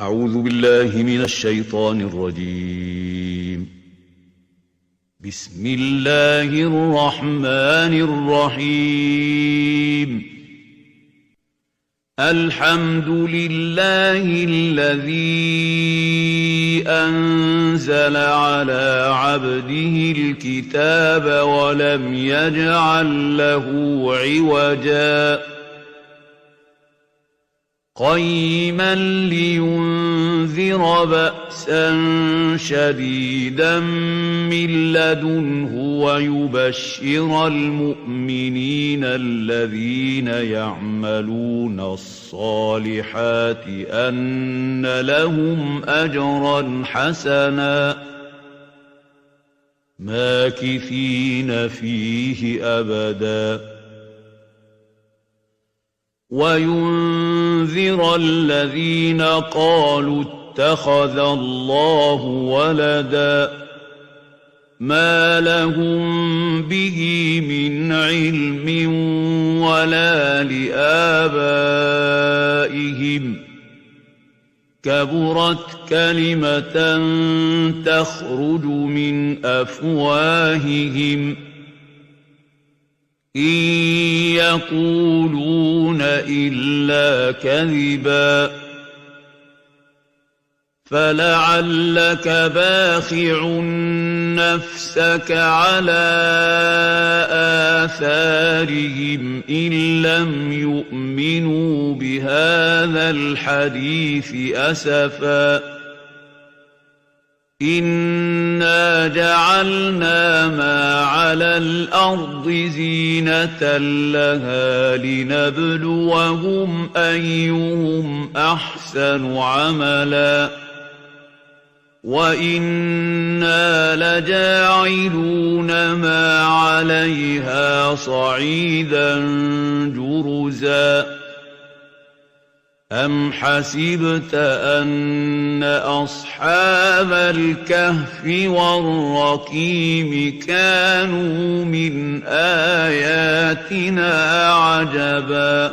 أعوذ بالله من الشيطان الرجيم. بسم الله الرحمن الرحيم. الحمد لله الذي أنزل على عبده الكتاب ولم يجعل له عوجا قيما لينذر بأسا شديدا من لدنه ويبشر المؤمنين الذين يعملون الصالحات أن لهم أجرا حسنا ماكثين فيه أبدا وينذر الذين قالوا اتخذ الله ولدا ما لهم به من علم ولا لآبائهم كبرت كلمة تخرج من أفواههم إن يقولون إلا كذبا فلعلك باخع نفسك على آثارهم إن لم يؤمنوا بهذا الحديث أسفا إنا جعلنا ما على الأرض زينة لها لنبلوهم أيهم أحسن عملا وإنا لجاعلون ما عليها صعيدا جرزا أم حسبت أن أصحاب الكهف والرقيم كانوا من آياتنا عجبا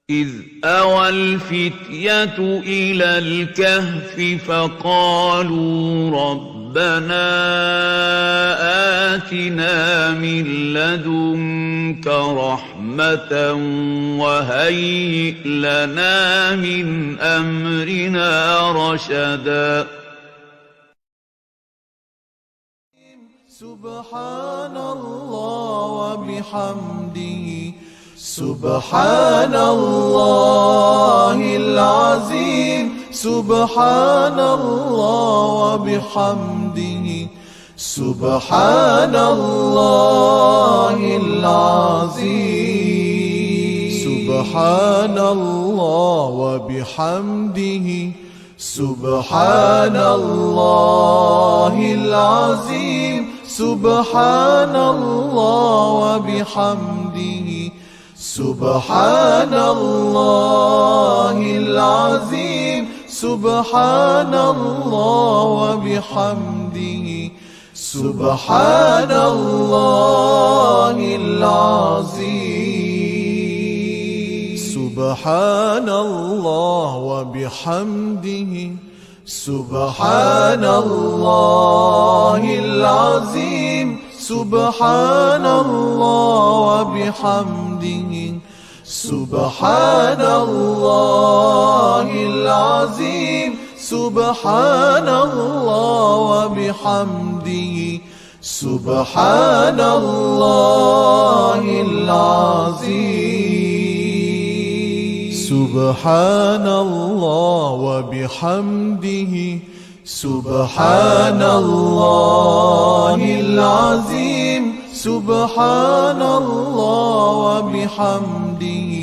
إذ أوى الفتية إلى الكهف فقالوا ربنا آتنا من لدنك رحمة وهيئ لنا من أمرنا رشدا سبحان الله وبحمده سبحان الله العظيم سبحان الله وبحمده سبحان الله العظيم سبحان الله وبحمده سبحان الله العظيم سبحان الله وبحمده سبحان الله العظيم سبحان الله وبحمده سبحان الله العظيم سبحان الله وبحمده سبحان الله العظيم سبحان الله وبحمده سبحان الله العظيم سبحان الله وبحمده سبحان الله العظيم سبحان الله وبحمده سبحان الله العظيم سبحان الله وبحمده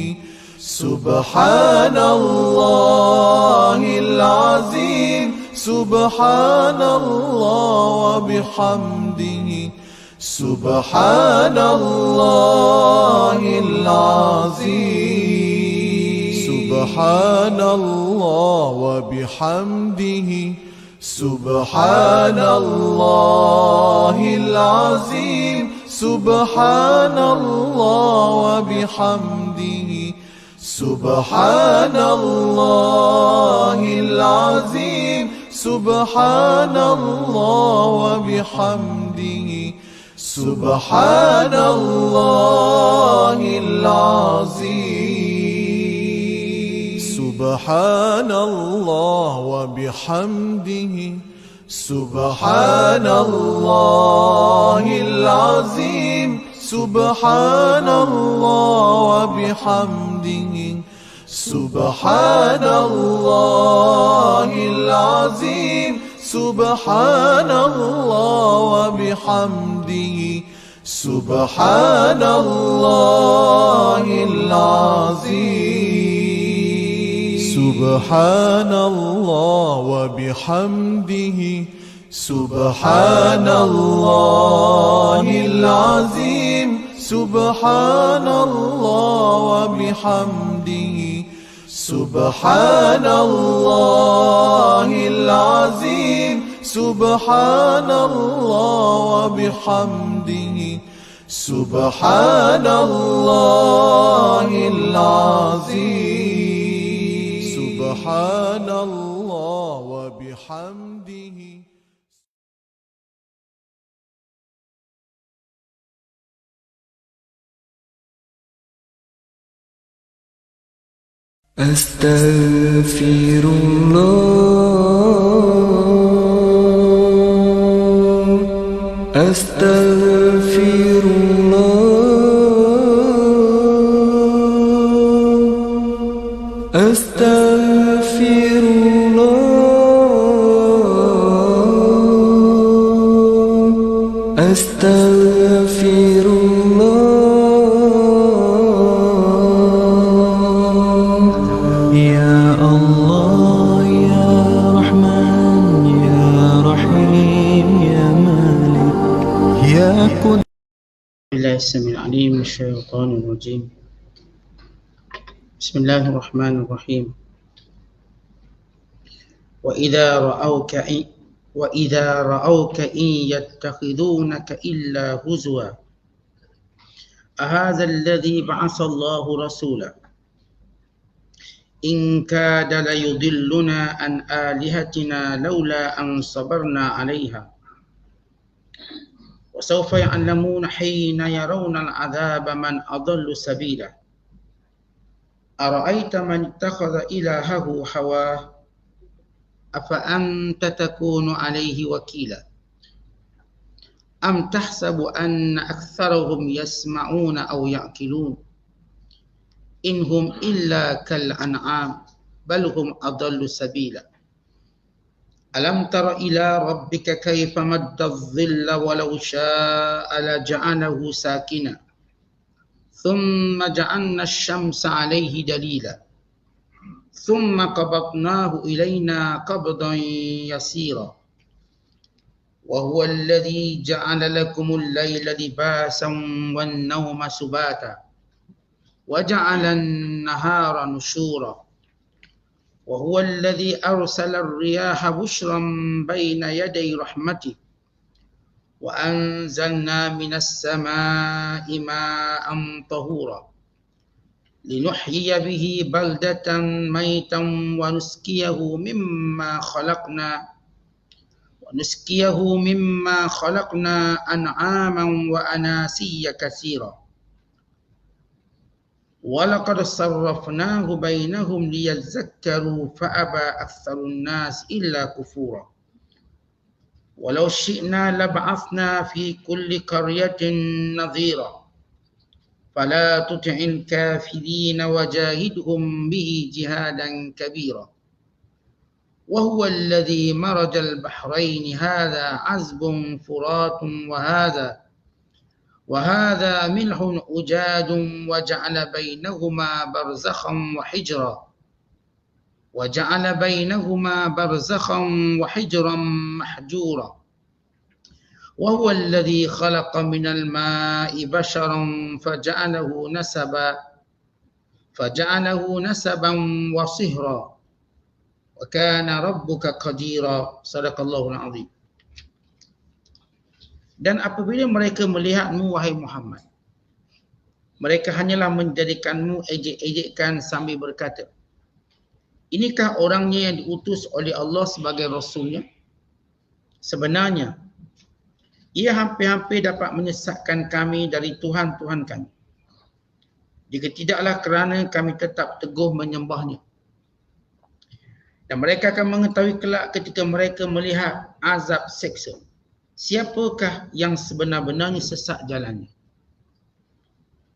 سبحان الله العظيم سبحان الله وبحمده سبحان الله العظيم سبحان الله وبحمده سبحان الله العظيم سبحان الله وبحمده سبحان الله العظيم سبحان الله وبحمده سبحان الله العظيم سبحان الله وبحمده سبحان الله العظيم سبحان الله وبحمده سبحان الله العظيم سبحان الله وبحمده سبحان الله العظيم سبحان الله وبحمده سبحان الله العظيم سبحان الله وبحمده سبحان الله العظيم سبحان الله وبحمده سبحان الله العظيم سبحان الله وبحمده أستغفر الله أستغفر الله أستغفر الله أستغفر الله يا الله يا رحمن يا رحيم يا مالك يا قدوس. بالله السميع العليم من الشيطان الرجيم. بسم الله الرحمن الرحيم. وإذا رأوك إن يتخذونك إلا هزوا أهذا الذي بعث الله رسولا إن كاد ليضلنا عن آلهتنا لولا أن صبرنا عليها وسوف يعلمون حين يرون العذاب من أضل سبيلا أرأيت من اتخذ إلهه هواه أفأنت تكون عليه وكيلا أم تحسب أن أكثرهم يسمعون أو يعقلون إن هم إلا كالأنعام بل هم أضل سبيلا ألم تر إلى ربك كيف مد الظل ولو شاء لجعله ساكنا ثم جعلنا الشمس عليه دليلا ثم قبضناه إلينا قبضا يسيرا وهو الذي جعل لكم الليل لباسا والنوم سباتا وجعل النهار نشورا وهو الذي أرسل الرياح بشرا بين يدي رحمته وأنزلنا من السماء ماء طهورا لنحيي به بلدة ميتا ونسقيه مما خلقنا أنعاما وأناسيا كثيرا ولقد صرفناه بينهم ليذكروا فأبى أكثر الناس إلا كفورا ولو شئنا لبعثنا في كل قرية نظيرا فلا تطع الكافرين وجاهدهم به جهادا كبيرا وهو الذي مرج البحرين هذا عذب فرات وهذا ملح أجاج وجعل بينهما برزخا وحجرا محجورا وهو الذي خلق من الماء بشرا فجعله نسبا وصهرا وكان ربك قديرا. Sadaqallahul azim. Dan apabila mereka melihatmu wahai Muhammad Mereka hanyalah menjadikanmu ejek-ejekkan sambil berkata, inikah orangnya yang diutus oleh Allah sebagai Rasulnya? Sebenarnya, ia hampir-hampir dapat menyesatkan kami dari Tuhan-Tuhan kami. Jika tidaklah kerana kami tetap teguh menyembahnya. Dan mereka akan mengetahui kelak ketika mereka melihat azab seksa. Siapakah yang sebenar-benarnya sesat jalannya?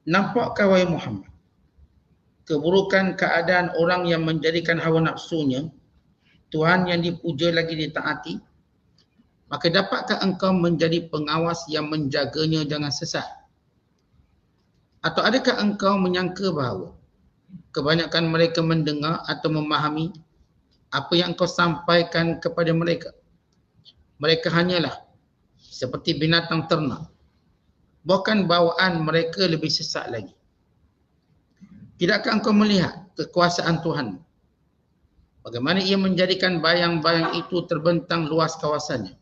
Nampakkah wahai Muhammad, keburukan keadaan orang yang menjadikan hawa nafsunya Tuhan yang dipuja lagi ditaati? Maka dapatkah engkau menjadi pengawas yang menjaganya jangan sesat? Atau adakah engkau menyangka bahawa kebanyakan mereka mendengar atau memahami apa yang engkau sampaikan kepada mereka? Mereka hanyalah seperti binatang ternak. Bahkan bawaan mereka lebih sesat lagi. Tidakkah engkau melihat kekuasaan Tuhan? Bagaimana ia menjadikan bayang-bayang itu terbentang luas kawasannya?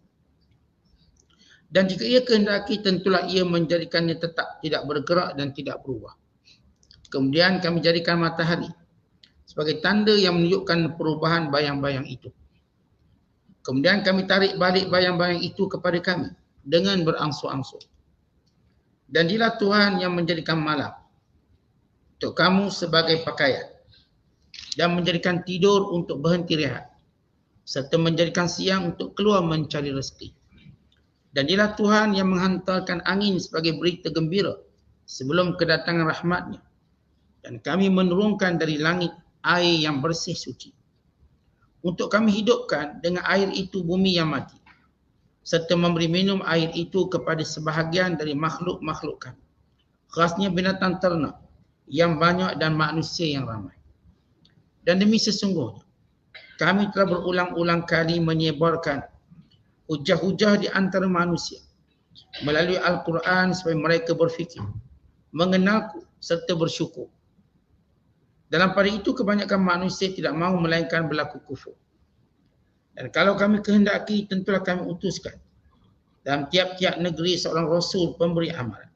Dan jika ia kehendaki, tentulah ia menjadikannya tetap tidak bergerak dan tidak berubah. Kemudian kami jadikan matahari sebagai tanda yang menunjukkan perubahan bayang-bayang itu. Kemudian kami tarik balik bayang-bayang itu kepada kami dengan berangsur-angsur. Dan dialah Tuhan yang menjadikan malam untuk kamu sebagai pakaian dan menjadikan tidur untuk berhenti rehat serta menjadikan siang untuk keluar mencari rezeki. Dan dialah Tuhan yang menghantarkan angin sebagai berita gembira sebelum kedatangan rahmatnya. Dan kami menurunkan dari langit air yang bersih suci untuk kami hidupkan dengan air itu bumi yang mati, serta memberi minum air itu kepada sebahagian dari makhluk-makhluk kami, khasnya binatang ternak yang banyak dan manusia yang ramai. Dan demi sesungguhnya, kami telah berulang-ulang kali menyebarkan hujah-hujah di antara manusia melalui Al-Quran supaya mereka berfikir, mengenalku serta bersyukur. Dalam pada itu kebanyakan manusia tidak mahu melainkan berlaku kufur. Dan kalau kami kehendaki, tentulah kami utuskan dalam tiap-tiap negeri seorang Rasul pemberi amaran.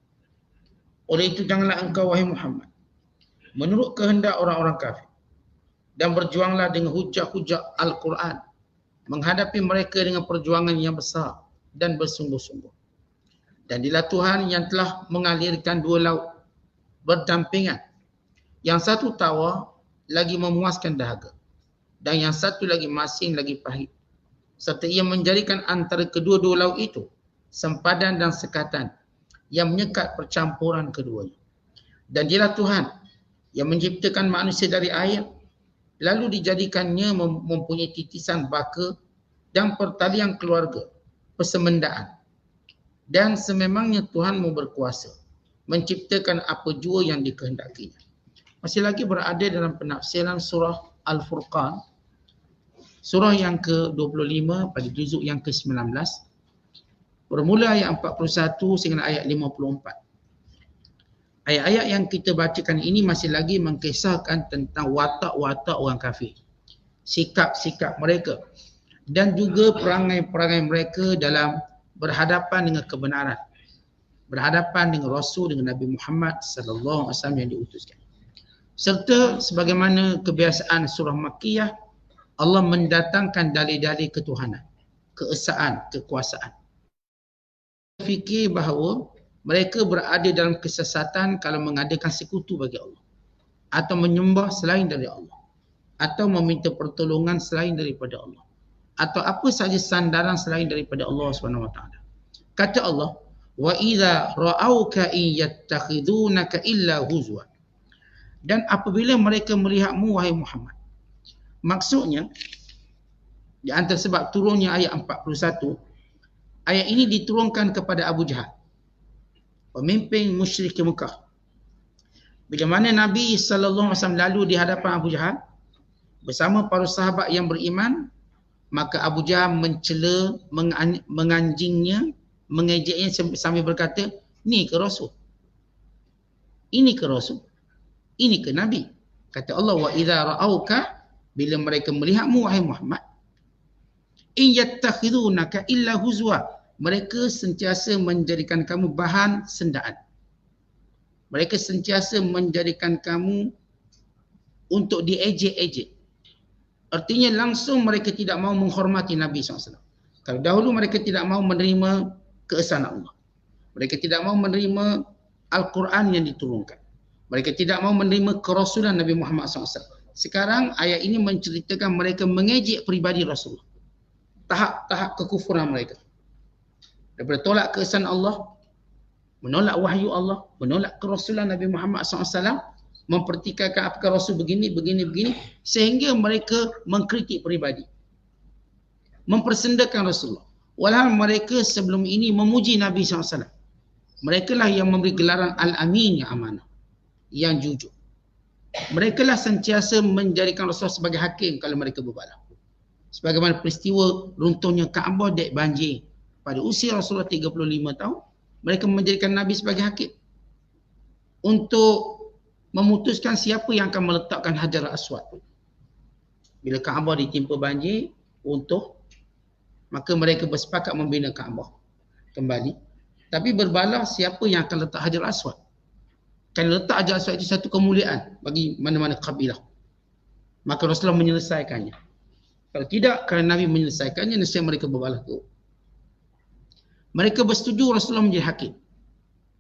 Oleh itu janganlah engkau wahai Muhammad menurut kehendak orang-orang kafir dan berjuanglah dengan hujah-hujah Al-Quran menghadapi mereka dengan perjuangan yang besar dan bersungguh-sungguh. Dan dialah Tuhan yang telah mengalirkan dua laut berdampingan. Yang satu tawar lagi memuaskan dahaga dan yang satu lagi masin lagi pahit. Serta ia menjadikan antara kedua-dua laut itu sempadan dan sekatan yang menyekat percampuran keduanya. Dan dialah Tuhan yang menciptakan manusia dari air lalu dijadikannya mempunyai titisan baka dan pertalian keluarga, persemendaan. Dan sememangnya Tuhanmu berkuasa menciptakan apa jua yang dikehendakinya. Masih lagi berada dalam penafsiran surah Al-Furqan, surah yang ke-25 pada juzuk yang ke-19, bermula ayat 41 sehingga ayat 54. Ayat-ayat yang kita bacakan ini masih lagi mengkisahkan tentang watak-watak orang kafir, sikap-sikap mereka dan juga perangai-perangai mereka dalam berhadapan dengan kebenaran, berhadapan dengan Rasul, dengan Nabi Muhammad sallallahu alaihi wasallam yang diutuskan. Serta sebagaimana kebiasaan surah Makkiyah, Allah mendatangkan dalil-dalil ketuhanan, keesaan, kekuasaan. Fikir bahawa mereka berada dalam kesesatan kalau mengadakan sekutu bagi Allah, atau menyembah selain dari Allah, atau meminta pertolongan selain daripada Allah, atau apa sahaja sandaran selain daripada Allah SWT. Kata Allah, wa idza ra'auka in yattakhidunaka illa huzwa. Dan apabila mereka melihatmu wahai Muhammad. Maksudnya, di antara sebab turunnya ayat 41, ayat ini diturunkan kepada Abu Jahal, pemimpin musyrik Mekah. Bila mana Nabi SAW lalu di hadapan Abu Jahal bersama para sahabat yang beriman, maka Abu Jahal mencela, menganjingnya, mengejeknya sambil berkata, ni ke Rasul? Ini ke Rasul? Ini ke Nabi? Kata Allah, wa idza ra'auka, bila mereka melihatmu wahai Muhammad, in yattakhidunaka illa huzwa, mereka sentiasa menjadikan kamu bahan sendaan. Mereka sentiasa menjadikan kamu untuk diejek-ejek. Artinya langsung mereka tidak mau menghormati Nabi SAW. Kalau dahulu mereka tidak mau menerima keesanan Allah. Mereka tidak mau menerima Al-Quran yang diturunkan. Mereka tidak mau menerima kerasulan Nabi Muhammad SAW. Sekarang ayat ini menceritakan mereka mengejek pribadi Rasulullah. Tahap-tahap kekufuran mereka. Daripada tolak keesanan Allah, menolak wahyu Allah, menolak kerasulan Nabi Muhammad SAW, mempertikaikan apakah Rasul begini, sehingga mereka mengkritik pribadi. Mempersendakan Rasulullah. Walhal mereka sebelum ini memuji Nabi SAW. Mereka lah yang memberi gelaran Al-Amin yang amanah, yang jujur. Mereka lah sentiasa menjadikan Rasulullah sebagai hakim kalau mereka berbalah. Sebagaimana peristiwa runtuhnya Kaabah dek banjir. Pada usia Rasulullah 35 tahun, mereka menjadikan Nabi sebagai hakim. Untuk memutuskan siapa yang akan meletakkan Hajar Aswad. Bila Kaabah ditimpa banjir, runtuh, maka mereka bersepakat membina Kaabah kembali. Tapi berbalah siapa yang akan letak Hajar Aswad. Kerana letak Hajar Aswad itu satu kemuliaan bagi mana-mana kabilah. Maka Rasulullah menyelesaikannya. Kalau tidak, kerana Nabi menyelesaikannya, nescaya mereka berbalah tu. Mereka bersetuju Rasulullah menjadi hakim.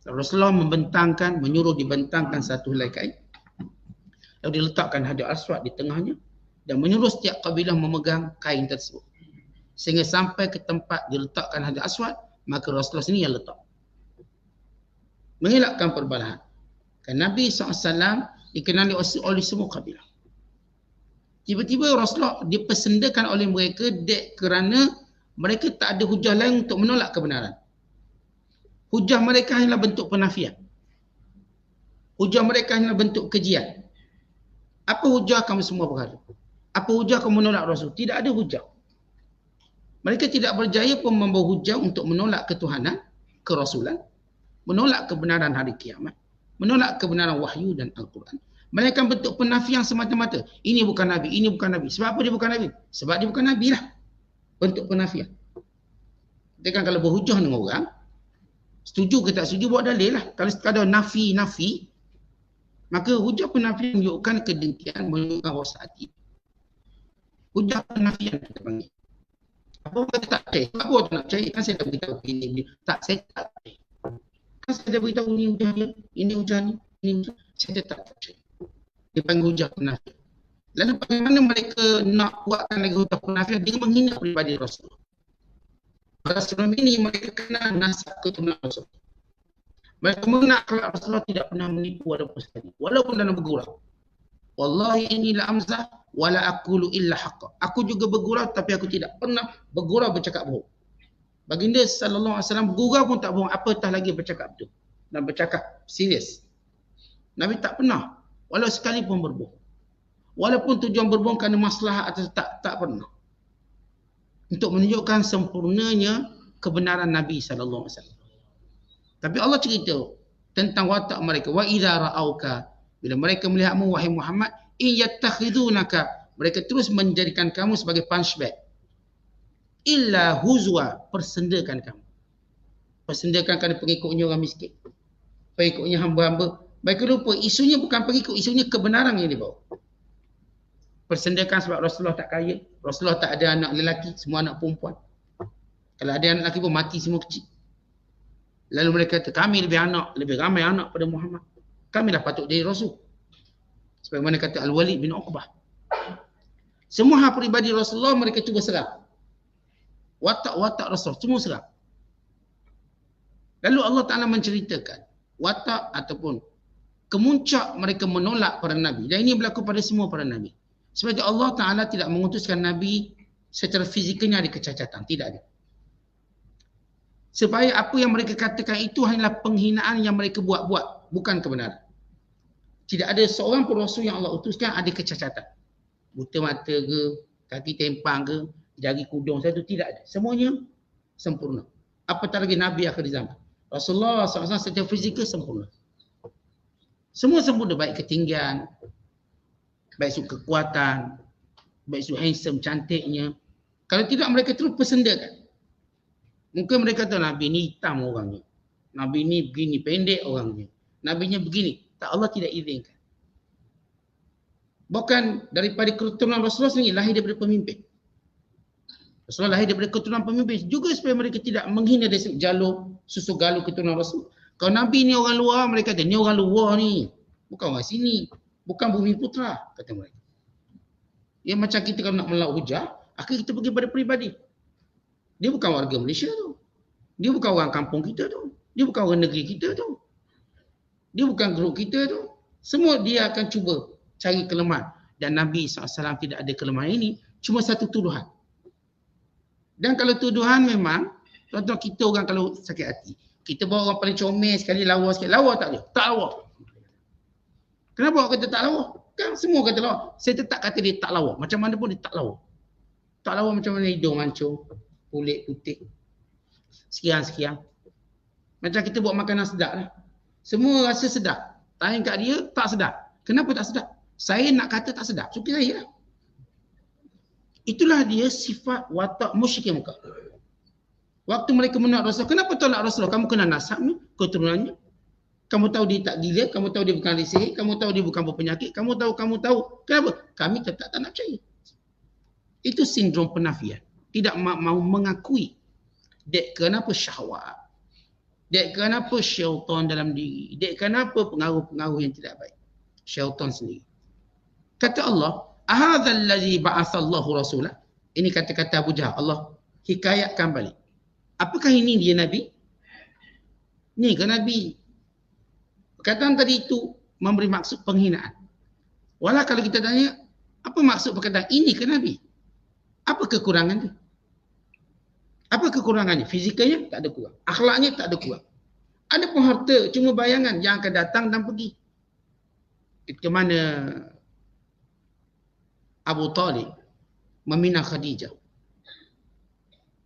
Rasulullah menyuruh dibentangkan satu helai kain. Lalu diletakkan Hajar Aswad di tengahnya dan menyuruh setiap kabilah memegang kain tersebut. Sehingga sampai ke tempat diletakkan Hajar Aswad, maka Rasulullah sendiri yang letak. Mengelakkan perbalahan. Kerana Nabi SAW dikenali oleh semua kabilah. Tiba-tiba Rasulullah dipersendakan oleh mereka kerana mereka tak ada hujah lain untuk menolak kebenaran. Hujah mereka hanyalah bentuk penafian. Hujah mereka hanyalah bentuk kejian. Apa hujah kamu semua perkara? Apa hujah kamu menolak Rasul? Tidak ada hujah. Mereka tidak berjaya pun membawa hujah untuk menolak ketuhanan, kerasulan, menolak kebenaran hari kiamat, menolak kebenaran wahyu dan Al-Quran. Mereka bentuk penafian semata-mata. Ini bukan Nabi, ini bukan Nabi. Sebab apa dia bukan Nabi? Sebab dia bukan Nabi lah. Bentuk penafian. Kita kan kalau berhujah dengan orang, setuju ke tak setuju, buat dalil lah. Kalau sekadar nafi, maka hujah penafian menunjukkan kedengkian, menunjukkan rasa hati. Hujah penafian kita panggil. Apa orang kata tak percaya? Apa orang nak percaya? Kan saya dah beritahu ini. Tak, saya tak percaya. Kan saya dah beritahu ini hujah ni, ini hujah ni, ini hujah. Saya tak percaya. Dia panggil hujah penafian. Lalu bagaimana mereka nak buatkan lagi hujah penafian? Dia menghina pribadi Rasulullah. Pada sebelum ini mereka kenal nasab keturunan Rasulullah. Mereka mengenal kalau Rasulullah tidak pernah menipu walaupun sekali. Walaupun dalam bergurau. Wallahi inni la amzah wala aqulu illa haqqa. Aku juga bergurau tapi aku tidak pernah bergurau bercakap bohong. Baginda sallallahu alaihi wasallam bergurau pun tak bohong, apatah lagi bercakap betul dan bercakap serius. Nabi tak pernah walau sekali pun berbohong. Walaupun tujuan berbohong kerana maslahat atau tak pernah. Untuk menunjukkan sempurnanya kebenaran Nabi sallallahu alaihi wasallam. Tapi Allah cerita tentang watak mereka. Wa idza ra'auka, bila mereka melihatmu wahai Muhammad, in yattakhidunaka, mereka terus menjadikan kamu sebagai punchbag. Illa huzwa, persendakan kamu. Persendakan kerana pengikutnya orang miskin. Pengikutnya hamba-hamba. Mereka lupa isunya bukan pengikut, isunya kebenaran yang dibawa. Persendakan sebab Rasulullah tak kaya. Rasulullah tak ada anak lelaki, semua anak perempuan. Kalau ada anak lelaki pun mati semua kecil. Lalu mereka kata, kami lebih ramai anak pada Muhammad. Kamilah patut jadi Rasul. Sebagaimana kata Al-Walid bin Uqbah. Semua hal peribadi Rasulullah mereka cuba serap. Watak-watak Rasul, semua serap. Lalu Allah Ta'ala menceritakan watak ataupun kemuncak mereka menolak para Nabi. Dan ini berlaku pada semua para Nabi. Sebab itu Allah Ta'ala tidak mengutuskan Nabi secara fizikalnya ada kecacatan. Tidak ada. Supaya apa yang mereka katakan itu hanyalah penghinaan yang mereka buat-buat. Bukan kebenaran. Tidak ada seorang pun Rasul yang Allah utuskan ada kecacatan. Buta mata ke, kaki tempang ke, jari kudung satu, tidak ada. Semuanya sempurna. Apatah lagi Nabi akhir zaman. Rasulullah SAW secara fizikal sempurna. Semua sempurna. Baik ketinggian, baik sudut kekuatan, baik sudut handsome, cantiknya. Kalau tidak mereka terus persendakan. Mungkin mereka kata Nabi ni hitam orangnya. Nabi ni begini pendek orangnya. nabinya begini. Tak, Allah tidak izinkan. Bukan daripada keturunan Rasulullah sendiri, lahir daripada pemimpin. Rasulullah lahir daripada keturunan pemimpin juga supaya mereka tidak menghina dari jalur susu galuh keturunan Rasul. Kalau Nabi ni orang luar, mereka kata ni orang luar ni, bukan orang sini, bukan bumi putra, kata mereka. Ya, macam kita kalau nak melaut hujah, akhirnya kita pergi pada peribadi. Dia bukan warga Malaysia tu. Dia bukan orang kampung kita tu. Dia bukan orang negeri kita tu. Dia bukan grup kita tu. Semua dia akan cuba cari kelemahan. Dan Nabi SAW tidak ada kelemahan ini. Cuma satu tuduhan. Dan kalau tuduhan memang, tuan-tuan, kita orang kalau sakit hati, kita bawa orang paling comel sekali, lawa sikit. Lawa tak dia? Tak lawa. Kenapa awak kata tak lawa? Kan semua kata lawa. Saya tetap kata dia tak lawa. Macam mana pun dia tak lawa. Tak lawa macam mana hidung mancung, kulit putih, sekian-sekian. Macam kita buat makanan sedap lah. Semua rasa sedap. Tanya kat dia, tak sedap. Kenapa tak sedap? Saya nak kata tak sedap. Suka saya lah. Itulah dia sifat watak musyrikin Mekah. Waktu mereka menolak Rasulullah, kenapa tolak Rasulullah? Kamu kena nasabnya, keturunannya. Kamu tahu dia tak gila, kamu tahu dia bukan ahli sihir, kamu tahu dia bukan berpenyakit, kamu tahu. Kenapa? Kami tetap tak nak percaya. Itu sindrom penafian. Tidak mahu mengakui. Dek kenapa syahwat? Dek kenapa syaitan dalam diri? Dek kenapa pengaruh-pengaruh yang tidak baik? Syaitan sendiri. Kata Allah, ahadzal ladzi ba'atsallahu rasulah. Ini kata-kata Abu Jahal. Allah hikayatkan balik. Apakah ini dia Nabi? Ni ke Nabi? Perkataan tadi itu memberi maksud penghinaan. Walau kalau kita tanya, apa maksud perkataan ini ke Nabi? Apa kekurangan dia? Apa kekurangannya? Fizikalnya tak ada kurang. Akhlaknya tak ada kurang. Ada pun harta, cuma bayangan yang akan datang dan pergi. Ke mana Abu Talib meminang Khadijah.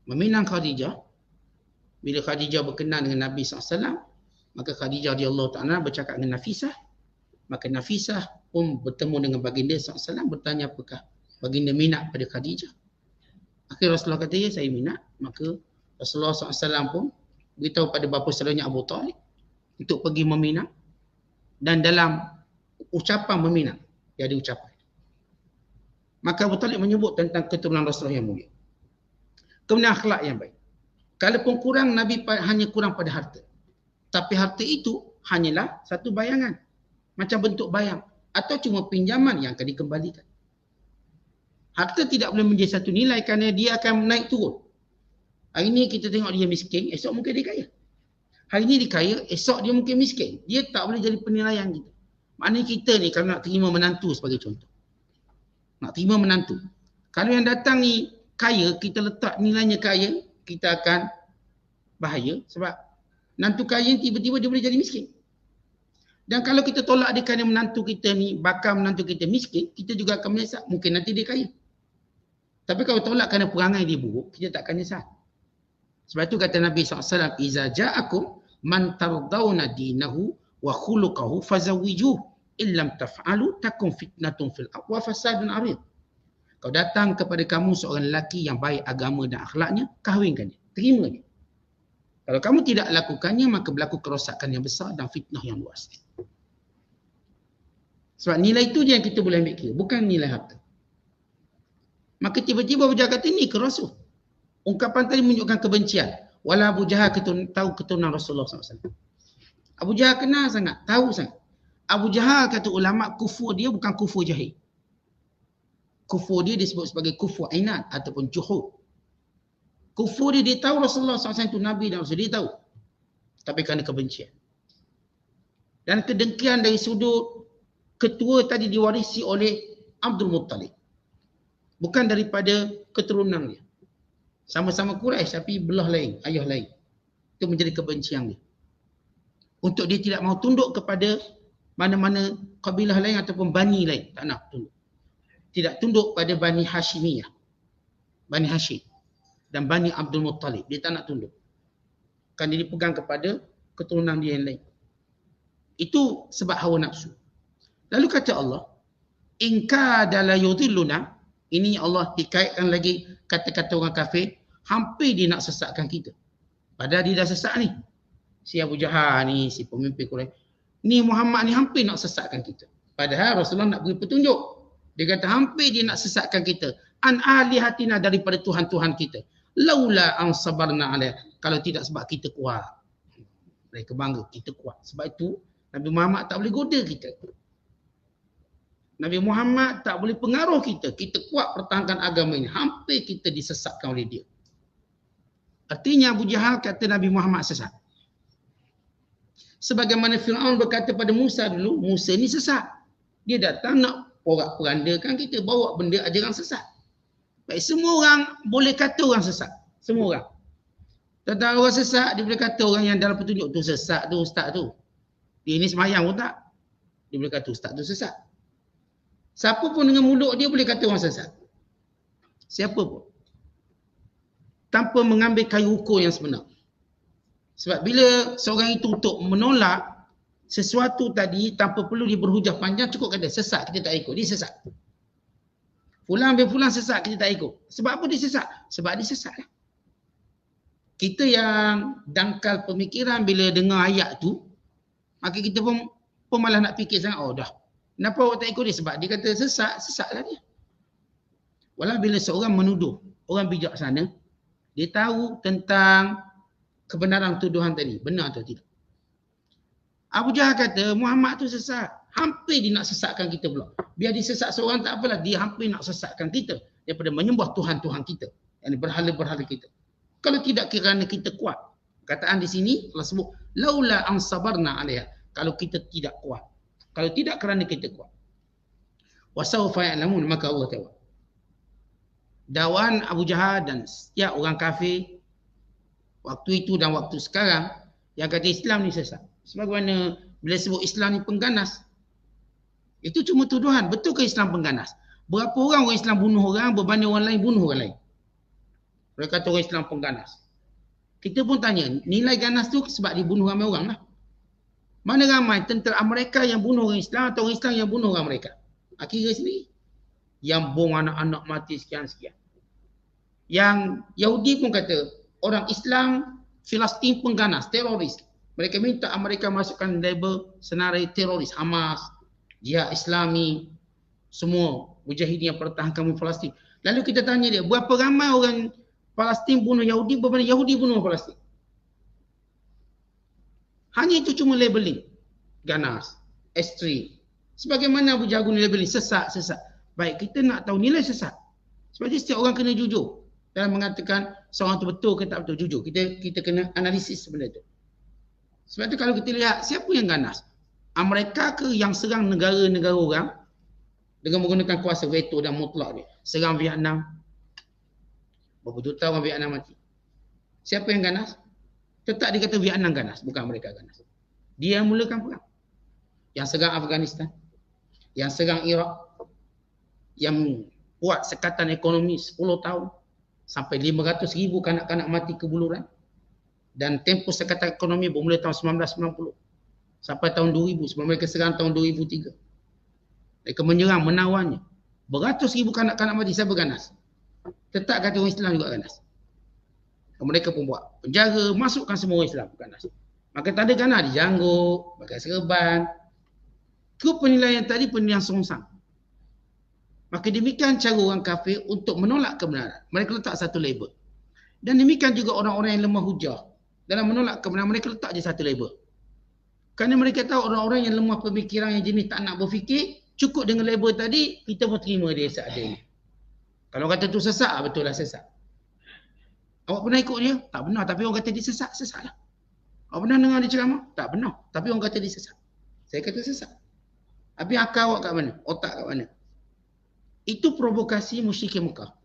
Meminang Khadijah. Bila Khadijah berkenan dengan Nabi SAW, maka Khadijah radhiyallahu ta'ala bercakap dengan Nafisah. Maka Nafisah pun bertemu dengan baginda SAW, bertanya apakah baginda minat pada Khadijah. Akhirnya Rasulullah kata, ya saya minat. Maka Rasulullah SAW pun beritahu pada bapa saudaranya Abu Talib untuk pergi meminang. Dan dalam ucapan meminang, dia ada ucapan. Maka Abu Talib menyebut tentang keturunan Rasulullah yang mulia. Kemudian akhlak yang baik. Kalaupun kurang, Nabi hanya kurang pada harta. Tapi harta itu hanyalah satu bayangan. Macam bentuk bayang. Atau cuma pinjaman yang akan dikembalikan. Harta tidak boleh menjadi satu nilai kerana dia akan naik turun. Hari ini kita tengok dia miskin, esok mungkin dia kaya. Hari ini dia kaya, esok dia mungkin miskin. Dia tak boleh jadi penilaian kita. Maknanya kita ni kalau nak terima menantu sebagai contoh. Nak terima menantu. Kalau yang datang ni kaya, kita letak nilainya kaya, kita akan bahaya. Sebab menantu kaya tiba-tiba dia boleh jadi miskin. Dan kalau kita tolak dia kerana menantu kita ni, bakal menantu kita miskin, kita juga akan menyesal. Mungkin nanti dia kaya. Tapi kalau tolak kerana perangai dia buruk, kita tak akan nyesal. Sebab itu kata Nabi SAW, Iza ja'akum man tardawna dinahu wa khuluqahu fazawwijuh illam taf'alu takum fitnatun fil ardh wa fasadun arid. Kalau datang kepada kamu seorang lelaki yang baik agama dan akhlaknya, kahwinkan dia, terima dia. Kalau kamu tidak lakukannya, maka berlaku kerosakan yang besar dan fitnah yang luas. Sebab nilai itu je yang kita boleh ambil kira, bukan nilai harta. Maka tiba-tiba Abu Jahal kata, ni kerasuh. Ungkapan tadi menunjukkan kebencian. Walau Abu Jahal tahu keturunan Rasulullah SAW. Abu Jahal kenal sangat, tahu sangat. Abu Jahal kata ulama, kufur dia bukan kufur jahil. Kufur dia disebut sebagai kufur ainat ataupun juhud. Kufur dia tahu Rasulullah SAW itu Nabi dan Rasul, dia tahu. Tapi kerana kebencian. Dan kedengkian dari sudut ketua tadi diwarisi oleh Abdul Muttalib. Bukan daripada keturunan dia. Sama-sama Quraisy tapi belah lain, ayah lain. Itu menjadi kebencian dia. Untuk dia tidak mahu tunduk kepada mana-mana kabilah lain ataupun bani lain. Tak nak tunduk. Tidak tunduk pada Bani Hashimiyah. Bani Hashim. Dan Bani Abdul Muttalib. Dia tak nak tunduk. Kan dia dipegang kepada keturunan dia yang lain. Itu sebab hawa nafsu. Lalu kata Allah, in kada la yudhilluna. Ini Allah dikaitkan lagi kata-kata orang kafir. Hampir dia nak sesatkan kita. Padahal dia dah sesat ni. Si Abu Jahal ni, si pemimpin Quraisy. ni Muhammad ni hampir nak sesatkan kita. Padahal Rasulullah nak beri petunjuk. Dia kata hampir dia nak sesatkan kita. An alihatina, daripada Tuhan-Tuhan kita. Laula an sabarna alaih. Kalau tidak sebab kita kuat. Mereka bangga kita kuat. Sebab itu Nabi Muhammad tak boleh goda kita. Nabi Muhammad tak boleh pengaruh kita. Kita kuat pertahankan agama ini. Hampir kita disesatkan oleh dia. Artinya Abu Jahal kata Nabi Muhammad sesat. Sebagaimana Fir'aun berkata pada Musa dulu, Musa ni sesat. Dia datang nak porak-porandakan kita, bawa benda ajaran sesat. Baik, semua orang boleh kata orang sesat. Semua orang. Tentang orang sesat, dia boleh kata orang yang dalam petunjuk tu sesat tu, ustaz tu. Dia ni semayang pun tak. Dia boleh kata ustaz tu sesat. Siapa pun dengan mulut dia boleh kata orang sesat. Siapa pun. Tanpa mengambil kayu ukur yang sebenar. Sebab bila seorang itu untuk menolak sesuatu tadi tanpa perlu dia berhujah panjang, cukup kata sesat, kita tak ikut. Dia sesat. Fulan bin Fulan sesat, kita tak ikut. Sebab apa dia sesat? Sebab dia sesat lah. Kita yang dangkal pemikiran bila dengar ayat tu, maka kita pun malah nak fikir sangat, oh dah. Kenapa awak tak ikut dia? Sebab dia kata sesat, sesatlah dia. Walau bila seorang menuduh orang bijak sana, dia tahu tentang kebenaran tuduhan tadi, benar atau tidak. Abu Jahal kata Muhammad tu sesat. Hampir dia nak sesatkan kita pula. Biar dia sesat seorang tak apalah, dia hampir nak sesatkan kita daripada menyembah Tuhan-Tuhan kita, yang berhala-berhala kita. Kalau tidak kerana kita kuat. Kataan di sini Allah sebut laula an sabarna alaiha, kalau kita tidak kuat. Kalau tidak kerana kita kuat. Wasawfa ya'lamun, maka Allah tahu. Dakwaan Abu Jahal dan setiap orang kafir waktu itu dan waktu sekarang yang kata Islam ni sesat. Sebagaimana bila sebut Islam ni pengganas. Itu cuma tuduhan. Betul ke Islam pengganas? Berapa orang Islam bunuh orang berbanding orang lain bunuh orang lain? Mereka kata orang Islam pengganas. Kita pun tanya, nilai ganas tu sebab dia bunuh ramai orang lah. Mana ramai tentera Amerika yang bunuh orang Islam atau orang Islam yang bunuh orang mereka? Kira sendiri. Yang bom anak-anak mati sekian-sekian. Yang Yahudi pun kata, orang Islam Filastin pengganas, teroris. Mereka minta Amerika masukkan label senarai teroris, Hamas, Jihad Islami, semua mujahidin yang pertahankan Palestin. Lalu kita tanya dia, berapa ramai orang Palestin bunuh Yahudi berbanding Yahudi bunuh Palestin? Hanya itu cuma labeling. Ganas, ekstrim. Sebagaimana Abu Jahal guna labeling, sesat. Baik, kita nak tahu nilai sesat. Sebab itu setiap orang kena jujur dalam mengatakan seorang itu betul ke tak betul, jujur. Kita kena analisis sebenarnya itu. Sebab itu kalau kita lihat siapa yang ganas, Amerika ke yang serang negara-negara orang dengan menggunakan kuasa veto dan mutlak dia. Serang Vietnam. Berapa juta orang Vietnam mati. Siapa yang ganas? Tetap dikata Vietnam ganas, bukan Amerika ganas. Dia yang mulakan perang. Yang serang Afghanistan, yang serang Iraq, yang buat sekatan ekonomi 10 tahun sampai 500,000 kanak-kanak mati kebuluran. Dan tempoh sekatan ekonomi bermula tahun 1990 sampai tahun 2000 sebelum mereka serang tahun 2003. Mereka menyerang, menawannya. Beratus ribu kanak-kanak mati, siapa ganas? Tetap kata orang Islam juga ganas. Mereka pun buat penjara, masukkan semua orang Islam ganas. Maka tak ada ganas, dijanggut, pakai serban. Ke penilaian tadi penilaian songsang. Maka demikian cara orang kafir untuk menolak kebenaran. Mereka letak satu label. Dan demikian juga orang-orang yang lemah hujah. Dalam menolak kebenaran, mereka letak je satu label. Kerana mereka tahu orang-orang yang lemah pemikiran, yang jenis tak nak berfikir, cukup dengan label tadi, kita pun terima dia seadanya. Kalau kata tu sesat, betul lah sesat. Awak pernah ikut dia? Tak benar. Tapi orang kata dia sesat, sesat lah. Awak pernah dengar dia ceramah? Tak benar. Tapi orang kata dia sesat. Saya kata sesat. Tapi akal awak kat mana? Otak kat mana? Itu provokasi musyrikin Mekah.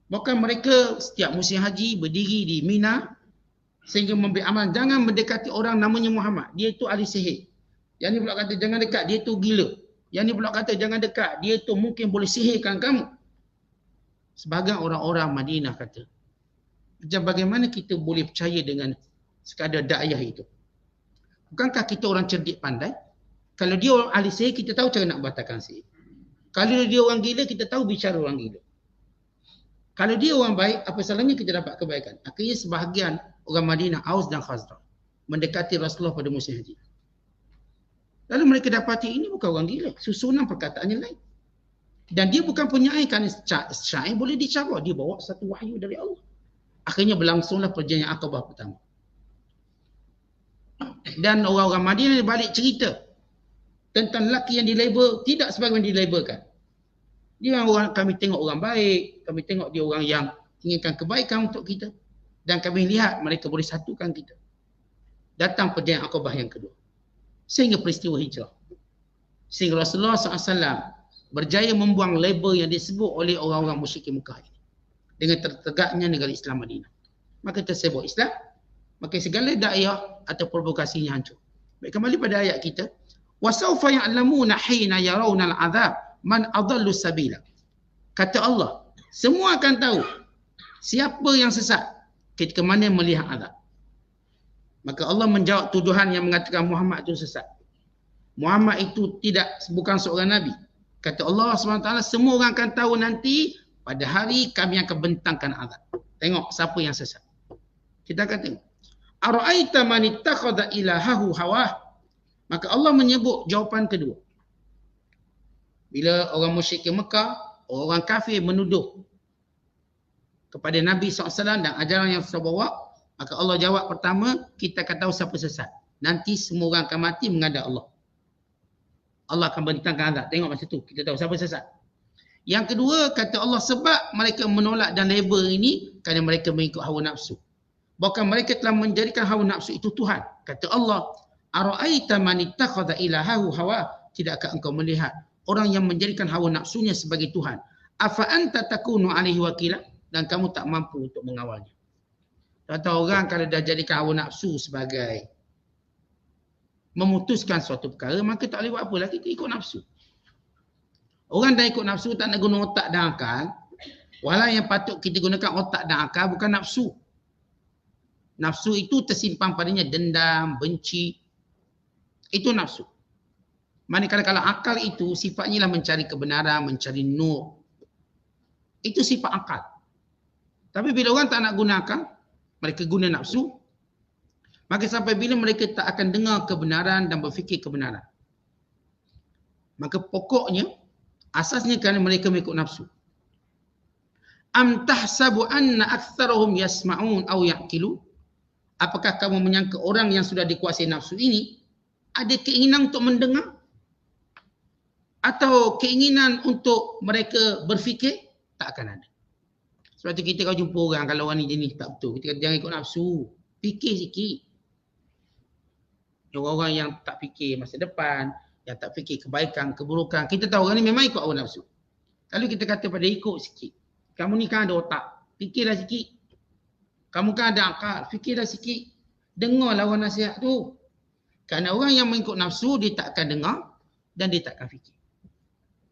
Bahkan mereka setiap musim haji berdiri di Mina sehingga memberi amalan. Jangan mendekati orang namanya Muhammad. Dia itu ahli sihir. Yang ni pula kata jangan dekat, dia itu gila. Yang ni pula kata jangan dekat, dia itu mungkin boleh sihirkan kamu. Sebagai orang-orang Madinah kata, macam bagaimana kita boleh percaya dengan sekadar dakwah itu? Bukankah kita orang cerdik pandai? Kalau dia orang ahli sihir, kita tahu cara nak batalkan sihir. Kalau dia orang gila, kita tahu bicara orang gila. Kalau dia orang baik, apa salahnya kita dapat kebaikan? Akhirnya sebahagian orang Madinah, Aus dan Khazraj, mendekati Rasulullah pada musim haji. Lalu mereka dapati ini bukan orang gila. Susunan perkataannya lain. Dan dia bukan penyair kerana syair boleh dicabar. Dia bawa satu wahyu dari Allah. Akhirnya berlangsunglah perjanjian Aqabah pertama. Dan orang-orang Madinah balik cerita tentang lelaki yang dilabel tidak sebagaimana dilabelkan. Dia orang, kami tengok orang baik, kami tengok dia orang yang inginkan kebaikan untuk kita, dan kami lihat mereka boleh satukan kita. Datang perjanjian Aqabah yang kedua. Sehingga peristiwa hijrah. Sehingga Rasulullah SAW berjaya membuang label yang disebut oleh orang-orang musyrikin Mekah ini. Dengan tertegaknya negara Islam Madinah. Maka tersebut Islam, maka segala dakwah atau provokasinya hancur. Baik, kembali pada ayat kita. Wasaufa ya'lamuna hina yarawna al'adzab man adallu sabila. Kata Allah, semua akan tahu siapa yang sesat ketika mana melihat azab. Maka Allah menjawab tuduhan yang mengatakan Muhammad itu sesat. Muhammad itu bukan seorang Nabi. Kata Allah SWT, semua orang akan tahu nanti pada hari kami akan bentangkan azab. Tengok siapa yang sesat. Kita akan tengok. Ara'aita man ittakhadha ilahahu hawah. Maka Allah menyebut jawapan kedua. Bila orang musyrik Mekah, orang kafir menuduh kepada Nabi SAW dan ajaran yang saya bawa, maka Allah jawab pertama, kita akan tahu siapa sesat. Nanti semua orang akan mati menghadap Allah. Allah akan bentangkan azab. Tengok masa tu, kita tahu siapa sesat. Yang kedua, kata Allah, sebab mereka menolak dan label ini kerana mereka mengikut hawa nafsu. Bahkan mereka telah menjadikan hawa nafsu itu Tuhan. Kata Allah, ara'aita man ittakhadha ilahahu hawa. Tidakkah engkau melihat orang yang menjadikan hawa nafsunya sebagai Tuhan? Afa anta takunu alaihi wakila. Dan kamu tak mampu untuk mengawalnya. Kata orang kalau dah jadikan hawa nafsu sebagai memutuskan suatu perkara, maka tak boleh buat apa lah, kita ikut nafsu. Orang dah ikut nafsu, tak nak guna otak dan akal. Walau yang patut kita gunakan otak dan akal bukan nafsu. Nafsu itu tersimpan padanya dendam, benci. Itu nafsu. Manakala kalau akal itu sifatnya lah mencari kebenaran, mencari nur. Itu sifat akal. Tapi bila orang tak nak guna akal, mereka guna nafsu, maka sampai bila mereka tak akan dengar kebenaran dan berfikir kebenaran. Maka pokoknya, asasnya kerana mereka mengikut nafsu. Am tahsabu anna aktsarahum yasma'un aw ya'qilu? Apakah kamu menyangka orang yang sudah dikuasai nafsu ini ada keinginan untuk mendengar? Atau keinginan untuk mereka berfikir? Tak akan ada. Sebab tu kita kalau jumpa orang, kalau orang ni jenis tak betul, kita kata jangan ikut nafsu. Fikir sikit. Orang-orang yang tak fikir masa depan, yang tak fikir kebaikan, keburukan. Kita tahu orang ni memang ikut hawa nafsu. Lalu kita kata pada ikut sikit. Kamu ni kan ada otak. Fikirlah sikit. Kamu kan ada akal. Fikirlah sikit. Dengarlah orang nasihat tu. Kerana orang yang mengikut nafsu, dia tak akan dengar dan dia tak akan fikir.